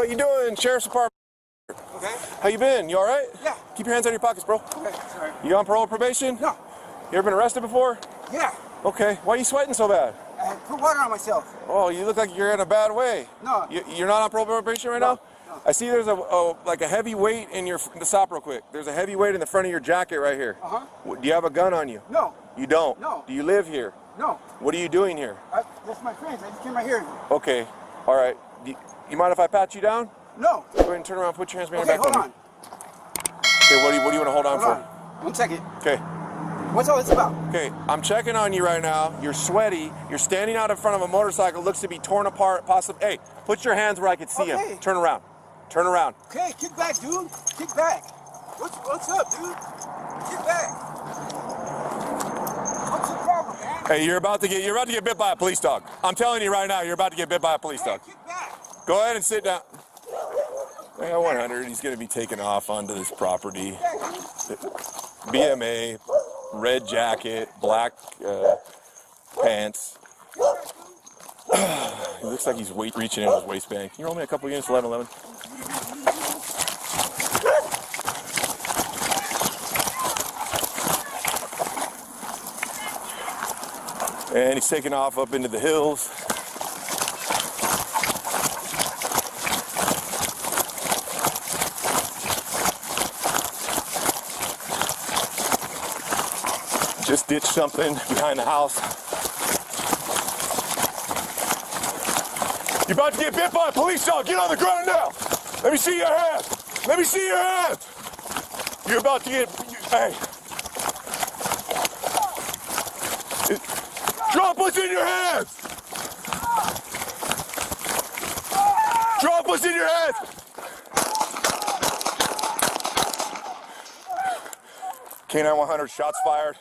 What you doing, Sheriff's Department? Okay. How you been? You all right? Yeah. Keep your hands out of your pockets, bro. Okay, sorry. You on parole or probation? No. You ever been arrested before? Yeah. Okay. Why are you sweating so bad? I put water on myself. Oh, you look like you're in a bad way. No. You're not on parole or probation right now? No. I see there's like a heavy weight in your, stop real quick. There's a heavy weight in the front of your jacket right here. Uh-huh. Do you have a gun on you? No. You don't? No. Do you live here? No. What are you doing here? That's my friends. I just came right here. Okay. All right. You mind if I pat you down? No. Go ahead and turn around, put your hands behind Okay, your back. hold on. Okay, what do you want to hold on for? 1 second. Okay. What's all this about? Okay, I'm checking on you right now. You're sweaty. You're standing out in front of a motorcycle. Looks to be torn apart, possibly. Hey, put your hands where I can see them. Turn around. Turn around. Okay, kick back, dude. Kick back. What's up, dude? Kick back. What's the problem, man? Hey, you're about to get bit by a police dog. I'm telling you right now, you're about to get bit by a police dog. Kick back. Go ahead and sit down. Yeah, 100. He's going to be taken off onto this property. BMA, red jacket, black pants. He looks like he's reaching in his waistband. Can you roll me a couple units, 1111? And he's taking off up into the hills. Just ditched something behind the house. You're about to get bit by a police dog. Get on the ground now. Let me see your hands. Let me see your hands. You're about to get, hey. Drop what's in your hands. Drop what's in your hands. K9 100, shots fired.